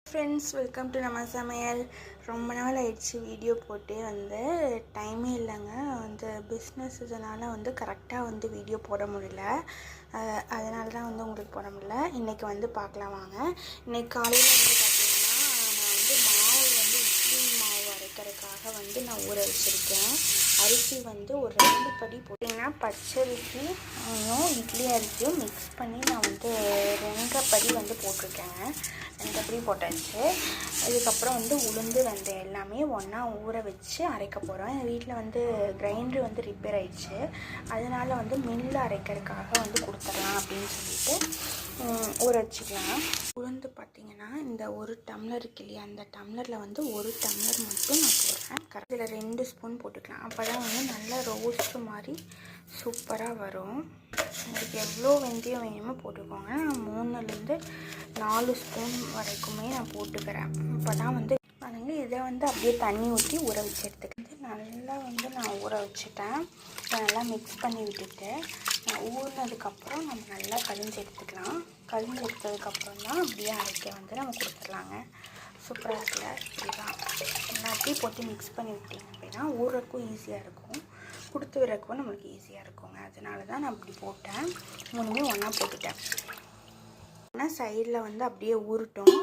Friends, welcome to நம்ம சமையல். ரொம்ப நாள் ஆயிடுச்சு வீடியோ போட்டு டைமே இல்லைங்க. பிஸ்னஸ் இதனால் கரெக்டாக வீடியோ போட முடியல. அதனால தான் உங்களுக்கு போட முடியல. இன்றைக்கி பார்க்கலாம் வாங்க. இன்றைக்கி காலையில் பார்த்திங்கன்னா நான் மாவு இட்லி மாவு அரைக்கிறதுக்காக நான் ஊற வச்சுருக்கேன். அரிசி ஒரு 2 படி போட்டிங்கன்னா பச்சரிசி இட்லி அரிசியும் மிக்ஸ் பண்ணி நான் 2 படி போட்டிருக்கேங்க. 2 படி போட்டாச்சு. இதுக்கப்புறம் உளுந்து வெந்தயம் எல்லாமே ஒன்றா ஊற வச்சு அரைக்க போகிறோம். எங்கள் வீட்டில் கிரைண்டர் ரிப்பேர் ஆகிடுச்சு. அதனால் மில்லில் அரைக்கிறதுக்காக கொடுத்துடலாம் அப்படின்னு சொல்லிட்டு ஊற வச்சுக்கலாம். உளுந்து பார்த்திங்கன்னா இந்த 1 டம்ளர் இருக்கு இல்லையா, அந்த டம்ளரில் 1 டம்ளர் மட்டும் நான் போடுறேன். இதில் 2 ஸ்பூன் போட்டுக்கலாம். அப்போ தான் நல்லா ரோஸ்ட் மாதிரி சூப்பராக வரும். உங்களுக்கு எவ்வளோ வெந்தயம் வேணுமோ போட்டுக்கோங்க. நான் 3லேருந்து 4 ஸ்பூன் வரைக்குமே நான் போட்டுக்கிறேன். இப்போ தான் அதுங்க இதை அப்படியே தண்ணி ஊற்றி ஊற வச்சு எடுத்துக்கிட்டு நல்லா நான் ஊற வச்சுட்டேன். இதை நல்லா மிக்ஸ் பண்ணி விட்டுட்டு ஊறினதுக்கப்புறம் நம்ம நல்லா கழிஞ்சு எடுத்துக்கலாம். கழிஞ்சு எடுத்ததுக்கப்புறம் தான் அப்படியே அரைக்க நம்ம கொடுத்துடலாங்க. சூப்பராக இருக்குல்ல? இதுதான் எல்லாத்தையும் போட்டு மிக்ஸ் பண்ணி விட்டிங்க அப்படின்னா ஊறக்கும் ஈஸியாக இருக்கும், கொடுத்து விடுறக்கும் நம்மளுக்கு ஈஸியாக இருக்குங்க. அதனால தான் நான் அப்படி போட்டேன். 3மே ஒன்றா போட்டுட்டேன். ஆனால் சைடில் அப்படியே ஊறட்டும்.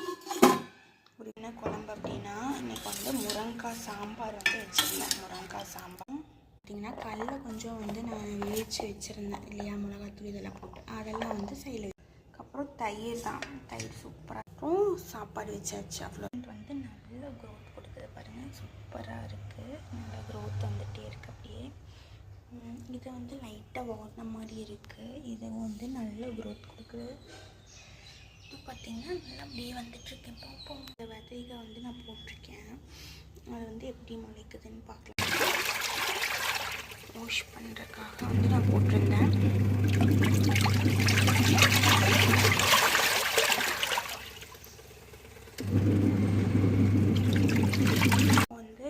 என்ன குழம்பு அப்படின்னா இன்றைக்கி முருங்கைக்காய் சாம்பார் வச்சுருந்தேன். முருங்கைக்காய் சாம்பார் பார்த்திங்கன்னா கடல கொஞ்சம் நான் வேவிச்சு வச்சுருந்தேன் இல்லையா, மிளகாத்தூள் இதெல்லாம் போட்டு அதெல்லாம் சைடில். அதுக்கப்புறம் தயிர் தான். தயிர் சூப்பராக இருக்கும். சாப்பாடு வச்சாச்சு. அவ்வளோ நல்ல க்ரோத் கொடுக்குது பாருங்கள். சூப்பராக இருக்குது. நல்ல க்ரோத் வந்துகிட்டே இருக்குது. அப்படியே இது லைட்டாக ஓடின மாதிரி இருக்குது. இதுவும் நல்ல க்ரோத் கொடுக்குது. இது பார்த்திங்கன்னா நல்லா அப்படியே வந்துட்டுருக்கேன். பார்ப்போம். இந்த விதைக நான் போட்டிருக்கேன். அது எப்படி முளைக்குதுன்னு பார்க்கலாம். வாஷ் பண்ணுறதுக்காக நான் போட்டிருந்தேன்.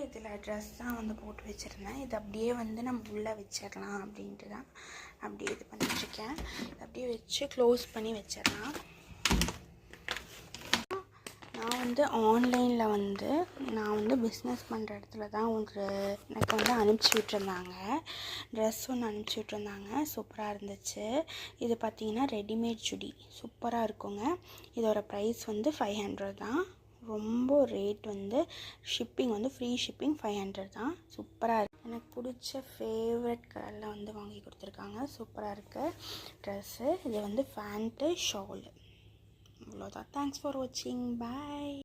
இதில் ட்ரெஸ் தான் போட்டு வச்சுருந்தேன். இது அப்படியே நம்ம உள்ளே வச்சிடலாம் அப்படின்ட்டு தான் அப்படியே இது பண்ணிட்டுருக்கேன். அப்படியே வச்சு க்ளோஸ் பண்ணி வச்சிடலாம். நான் ஆன்லைனில் நான் பிஸ்னஸ் பண்ணுற இடத்துல தான் எனக்கு அனுப்பிச்சி விட்ருந்தாங்க. ட்ரெஸ் ஒன்று அனுப்பிச்சி விட்ருந்தாங்க. சூப்பராக இருந்துச்சு. இது பார்த்திங்கன்னா ரெடிமேட் சுடி சூப்பராக இருக்குங்க. இதோட ப்ரைஸ் 500 தான். ரொம்ப ரேட் ஷிப்பிங் ஃப்ரீ ஷிப்பிங் 500 தான். சூப்பராக இருக்குது. எனக்கு பிடிச்ச ஃபேவரட் கலரில் வாங்கி கொடுத்துருக்காங்க. சூப்பராக இருக்குது ட்ரெஸ்ஸு. இது ஃபேண்ட்டு ஷாலு. அவ்வளோதான். தேங்க்ஸ் ஃபார் வாட்சிங். பாய்.